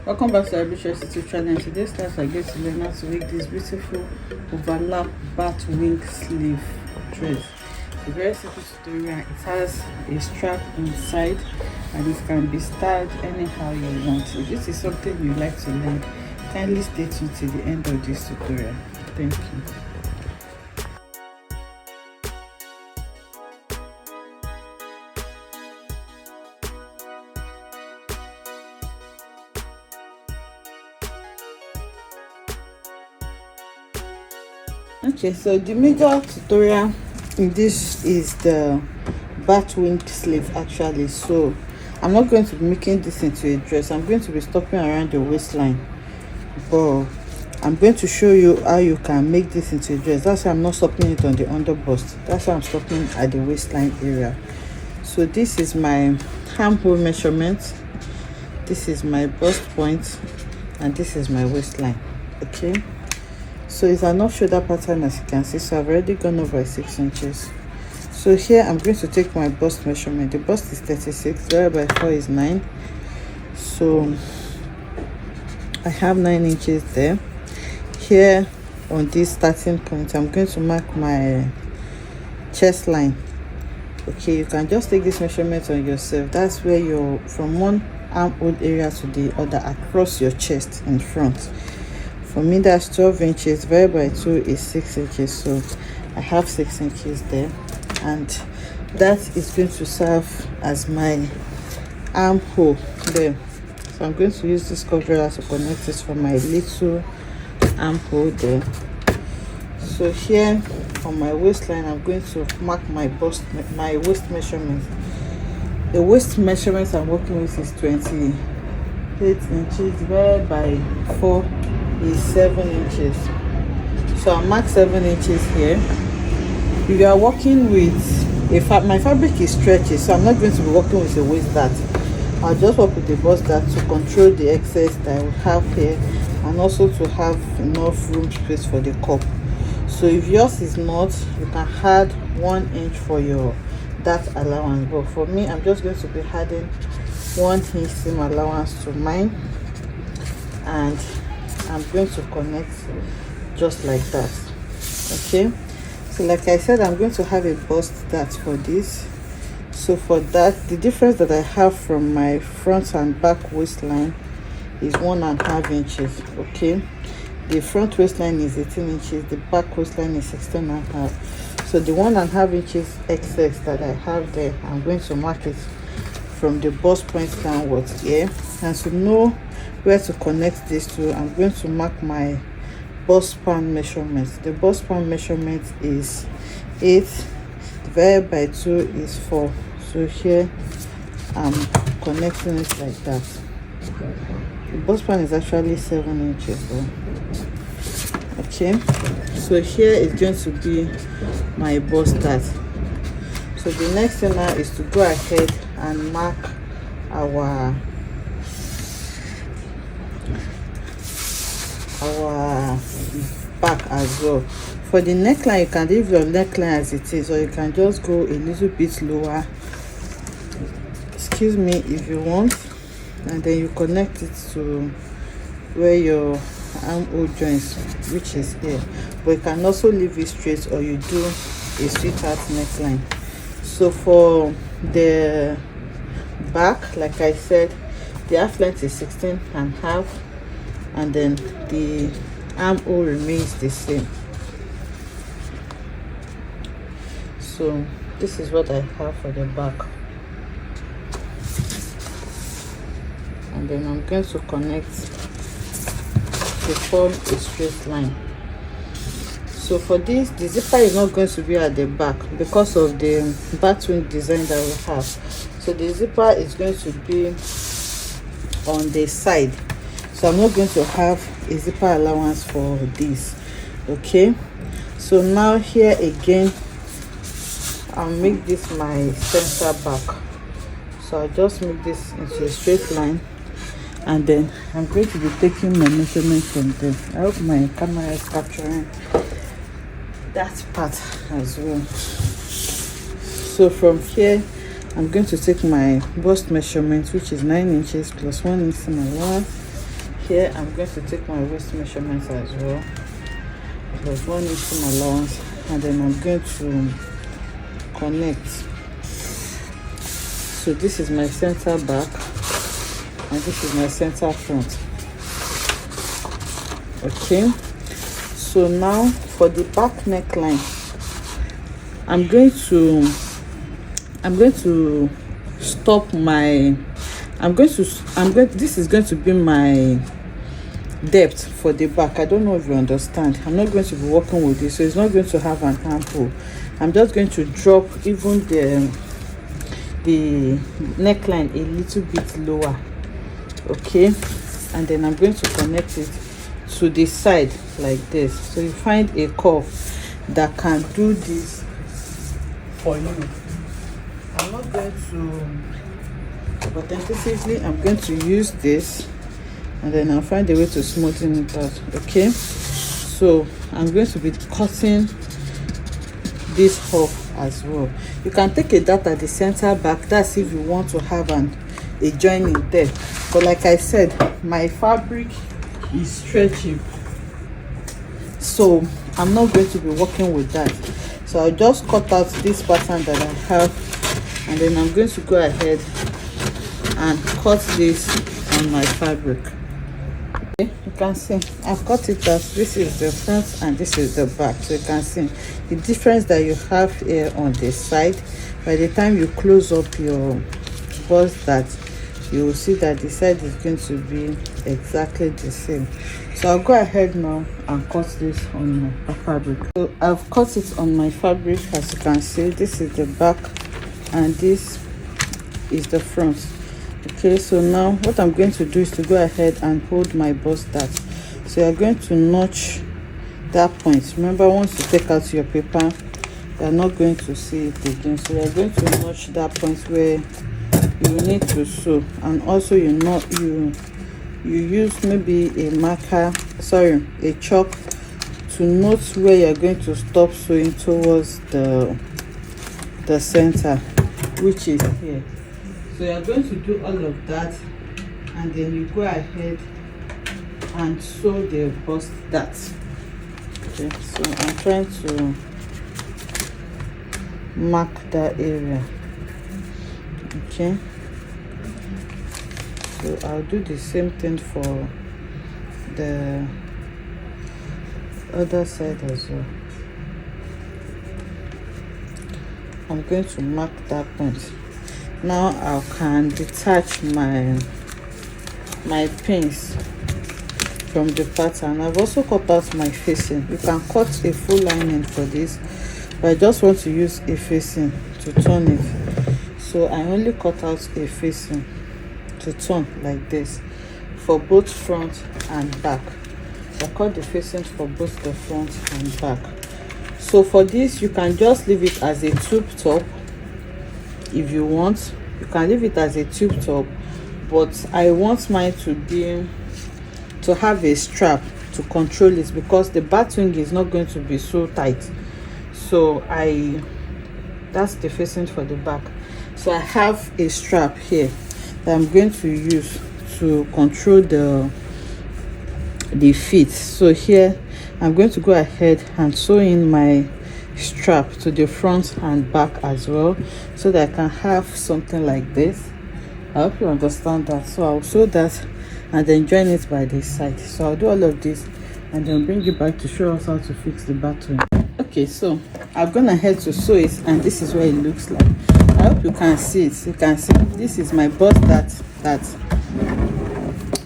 Welcome back to LarryB YouTube channel. Today's class I get to learn how to make this beautiful overlap BATWING sleeve dress. It's a very simple tutorial. It has a strap inside and it can be styled anyhow you want. If this is something you like to learn, kindly stay tuned till the end of this tutorial. Thank you. Okay, so the major tutorial in this is the BATWING sleeve actually. So I'm not going to be making this into a dress. I'm going to be stopping around the waistline, but I'm going to show you how you can make this into a dress. That's why I'm not stopping it on the under bust. That's why I'm stopping at the waistline area. So this is my armhole measurement, this is my bust point, and this is my waistline. Okay, so it's an off shoulder pattern, as you can see. So I've already gone over 6 inches. So here I'm going to take my bust measurement. The bust is 36, divided by 4 is 9. So I have 9 inches there. Here on this starting point, I'm going to mark my chest line. Okay, you can just take this measurement on yourself. That's where you're from one armhole area to the other across your chest in front. For me, that's 12 inches, divided by 2 is 6 inches. So I have 6 inches there, and that is going to serve as my armhole there. So I'm going to use this cover to connect it for my little armhole there. So here on my waistline, I'm going to mark my waist measurement. The waist measurement I'm working with is 28 inches, divided by 4 is 7 inches. So I'll mark 7 inches here. If you are working with my fabric is stretchy, so I'm not going to be working with a waist dart. I'll just work with the bust dart to control the excess that I will have here, and also to have enough room space for the cup. So if yours is not, you can add 1 inch for your dart allowance, but for me, I'm just going to be adding 1 inch seam allowance to mine, and I'm going to connect just like that. Okay, so like I said, I'm going to have a bust dart for this. So for that, the difference that I have from my front and back waistline is 1.5 inches. Okay, the front waistline is 18 inches, the back waistline is 16.5. So the 1.5 inches excess that I have there, I'm going to mark it from the bust point downwards here. And to know where to connect this to, I'm going to mark my bust span measurement. The bust span measurement is 8, divided by 2 is 4. So here I'm connecting it like that. The bust span is actually 7 inches though. Okay, so here is going to be my bust dart. So the next thing now is to go ahead and mark our back as well. For the neckline, you can leave your neckline as it is, or you can just go a little bit lower, excuse me, if you want, and then you connect it to where your armhole joins, which is here. But you can also leave it straight, or you do a sweetheart neckline. So for the back, like I said, the half length is 16.5, and then the armhole remains the same. So this is what I have for the back, and then I'm going to connect to form a straight line. So for this, the zipper is not going to be at the back because of the BATWING design that we have. So the zipper is going to be on the side. So I'm not going to have a zipper allowance for this. Okay, so now here again, I'll make this my center back. So I'll just make this into a straight line, and then I'm going to be taking my measurement from there. I hope my camera is capturing that part as well. So from here, I'm going to take my bust measurement, which is 9 inches plus 1 inch allowance, Here I'm going to take my waist measurements as well. There's 1 inch allowance, and then I'm going to connect. So this is my center back and this is my center front. Okay, so now for the back neckline, this is going to be my depth for the back. I don't know if you understand. I'm not going to be working with this, so it's not going to have an armhole. I'm just going to drop even the neckline a little bit lower. Okay, and then I'm going to connect it to the side like this. So you find a curve that can do this for you. I'm not going to, but tentatively I'm going to use this, and then I'll find a way to smoothen it out. Okay, so I'm going to be cutting this off as well. You can take a dart at the center back, that's if you want to have a joining there, but like I said, my fabric is stretchy, so I'm not going to be working with that. So I'll just cut out this pattern that I have, and then I'm going to go ahead and cut this on my fabric. Okay, you can see I've cut it out. This is the front and this is the back, so you can see the difference that you have here on this side. By the time you close up your bust, that you will see that the side is going to be exactly the same. So I'll go ahead now and cut this on my fabric. So I've cut it on my fabric. As you can see, this is the back and this is the front. Okay, so now what I'm going to do is to go ahead and hold my bust dart. So you're going to notch that point. Remember, once you take out your paper, you're not going to see it again. So you're going to notch that point where you need to sew, and also you use maybe a marker, a chalk, to note where you're going to stop sewing towards the center, which is here. So you're going to do all of that, and then you go ahead and sew the bust dart. Okay, so I'm trying to mark that area. Okay, so I'll do the same thing for the other side as well. I'm going to mark that point. Now I can detach my pins from the pattern. I've also cut out my facing. You can cut a full lining for this, but I just want to use a facing to turn it. So I only cut out a facing to turn like this for both front and back. I cut the facing for both the front and back. So for this, you can just leave it as a tube top. If you want, you can leave it as a tube top, but I want mine to have a strap to control it, because the batwing is not going to be so tight. So that's the facing for the back. So I have a strap here that I'm going to use to control the fit. So here I'm going to go ahead and sew in my strap to the front and back as well, so that I can have something like this. I hope you understand that. So I'll sew that and then join it by the side. So I'll do all of this and then bring it back to show us how to fix the batwing. Okay, so I've gone ahead to sew it, and this is what it looks like. I hope you can see it. You can see this is my bust that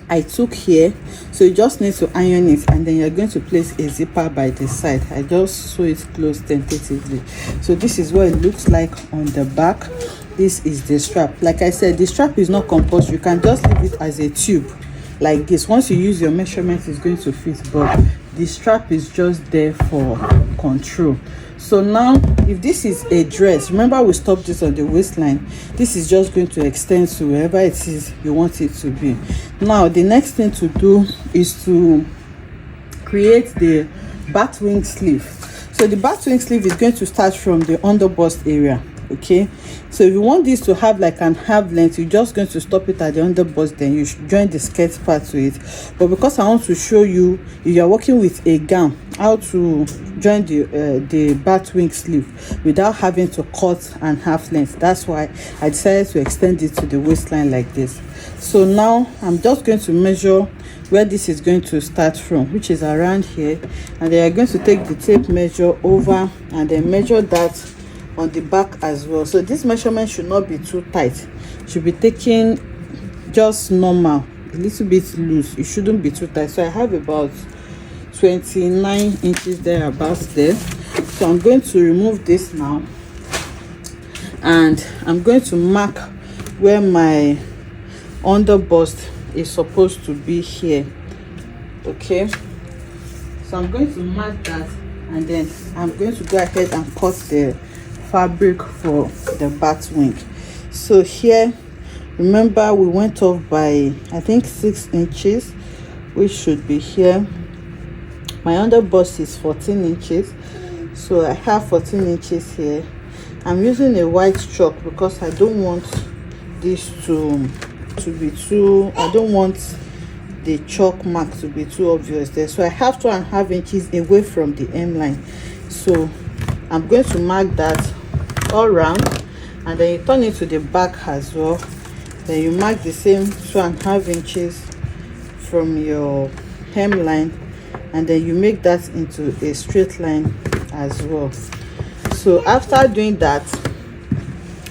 I took here. So you just need to iron it, and then you're going to place a zipper by the side. I just sew it close tentatively. So this is what it looks like on the back. This is the strap. Like I said, the strap is not compulsory. You can just leave it as a tube like this. Once you use your measurements, it's going to fit, but the strap is just there for control. So now, if this is a dress, remember we stopped this on the waistline. This is just going to extend to wherever it is you want it to be. Now the next thing to do is to create the batwing sleeve. So the batwing sleeve is going to start from the underbust area. Okay, so if you want this to have like an half length, you're just going to stop it at the under bust, then you join the skirt part to it. But because I want to show you, if you're working with a gown, how to join the batwing sleeve without having to cut and half length, that's why I decided to extend it to the waistline like this. So now I'm just going to measure where this is going to start from, which is around here, and then you're going to take the tape measure over and then measure that on the back as well. So this measurement should not be too tight, should be taken just normal, a little bit loose, it shouldn't be too tight. So I have about 29 inches thereabouts there. So I'm going to remove this now, and I'm going to mark where my under bust is supposed to be here. Okay, so I'm going to mark that, and then I'm going to go ahead and cut the fabric for the batwing. So here, remember we went off by I think 6 inches, which should be here. My under bust is 14 inches, so I have 14 inches here. I'm using a white chalk because I don't want this to be too, I don't want the chalk mark to be too obvious there. So I have 2.5 inches away from the hemline. So I'm going to mark that all round, and then you turn it to the back as well. Then you mark the same 2.5 inches from your hemline, and then you make that into a straight line as well. So after doing that,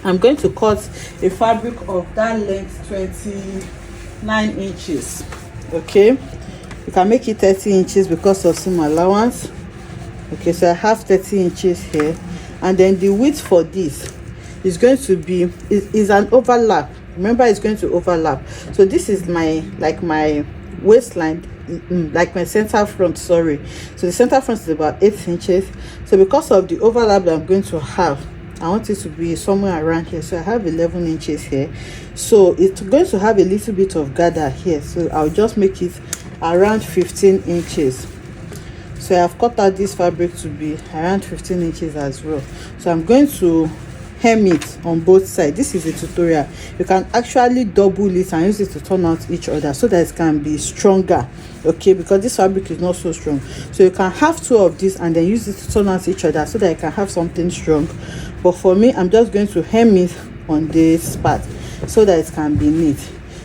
I'm going to cut a fabric of that length 29 inches. Okay, you can make it 30 inches because of some allowance. Okay, so I have 30 inches here, and then the width for this is going to be is an overlap. Remember, it's going to overlap. So this is my my waistline, like my center front, sorry. So the center front is about 8 inches. So because of the overlap that I'm going to have, I want it to be somewhere around here. So I have 11 inches here. So it's going to have a little bit of gather here. So I'll just make it around 15 inches. So I have cut out this fabric to be around 15 inches as well. So I'm going to hem it on both sides. This is a tutorial. You can actually double it and use it to turn out each other so that it can be stronger. Okay, because this fabric is not so strong. So you can have 2 of this and then use it to turn out each other so that you can have something strong. But for me, I'm just going to hem it on this part so that it can be neat.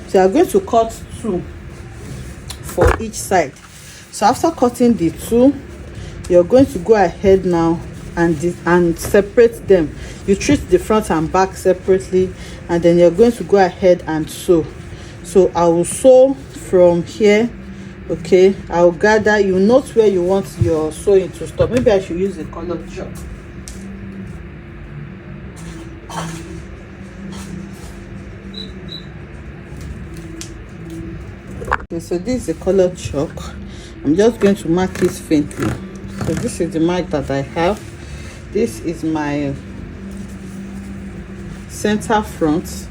So I'm going to cut 2 for each side. So after cutting the 2, you're going to go ahead now and separate them. You treat the front and back separately, and then you're going to go ahead and sew. So I will sew from here. Okay, I'll gather. You note where you want your sewing to stop. Maybe I should use a colored chalk. Okay, so this is the colored chalk. I'm just going to mark it faintly. So this is the mark that I have. This is my center front.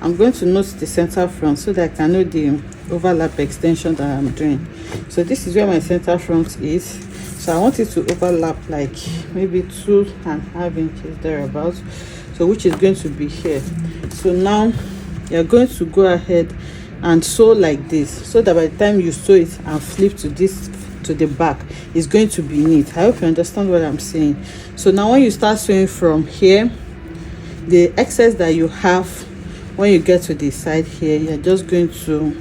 I'm going to note the center front so that I can know the overlap extension that I'm doing. So this is where my center front is. So I want it to overlap like maybe 2.5 inches thereabouts. So which is going to be here. So now you're going to go ahead and sew like this so that by the time you sew it and flip to this to the back, it's going to be neat. I hope you understand what I'm saying. So now when you start sewing from here, the excess that you have when you get to the side here, you're just going to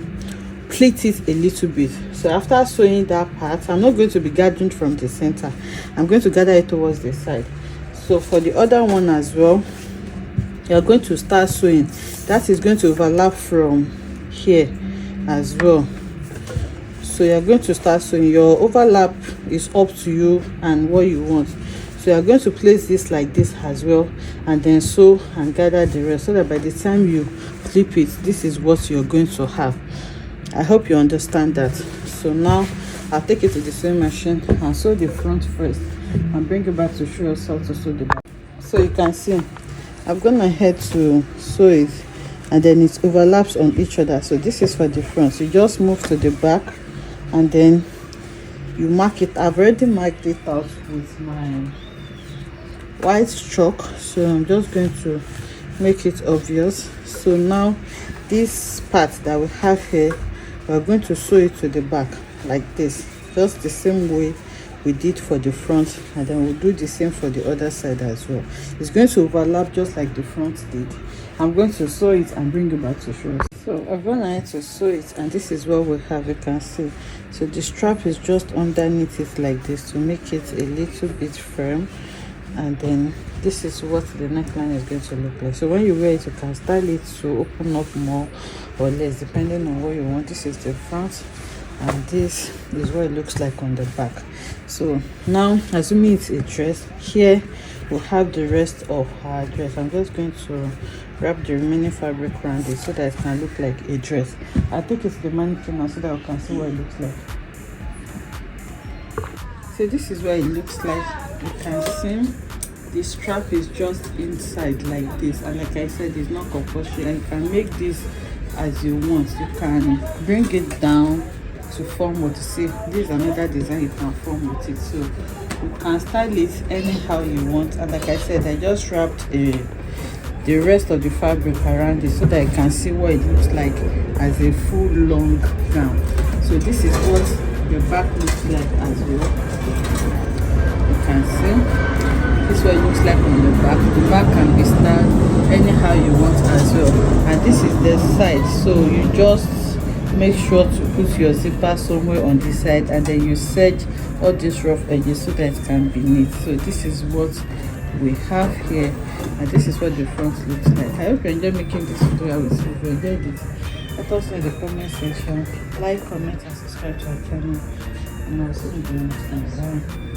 pleat it a little bit. So after sewing that part, I'm not going to be gathering from the center, I'm going to gather it towards the side. So for the other one as well, you're going to start sewing. That is going to overlap from here as well. So you're going to start sewing. Your overlap is up to you and what you want. So you're going to place this like this as well, and then sew and gather the rest so that by the time you flip it, this is what you're going to have. I hope you understand that. So now I'll take it to the sewing machine and sew the front first and bring it back to show us how to sew the back. So you can see I've gone ahead to sew it, and then it overlaps on each other. So this is for the front. So you just move to the back and then you mark it. I've already marked it out with white chalk, so I'm just going to make it obvious. So now this part that we have here, we're going to sew it to the back like this, just the same way we did for the front, and then we'll do the same for the other side as well. It's going to overlap just like the front did. I'm going to sew it and bring it back to show. So I've gone ahead to sew it, and this is what we have. You can see, so the strap is just underneath it like this to make it a little bit firm, and then this is what the neckline is going to look like. So when you wear it, you can style it to open up more or less depending on what you want. This is the front, and this is what it looks like on the back. So now, assuming it's a dress, here we'll have the rest of her dress. I'm just going to wrap the remaining fabric around it so that it can look like a dress. I'll take it to the mannequin now so that we can see what it looks like. So this is what it looks like. You can see the strap is just inside like this, and like I said, it's not compulsory, and you can make this as you want. You can bring it down to form what you see. This is another design you can form with it, so you can style it anyhow you want. And like I said, I just wrapped the rest of the fabric around it so that you can see what it looks like as a full long gown. So this is what the back looks like as well. You can see this is what it looks like on the back. The back can be styled anyhow you want as well. And this is the side, so you just make sure to put your zipper somewhere on this side, and then you serge all these rough edges so that it can be neat. So this is what we have here, and this is what the front looks like. I hope you enjoyed making this tutorial with you. If you enjoyed it, let us know in the comment section. Like, comment, and subscribe to our channel, and I'll see you in the next time. Bye.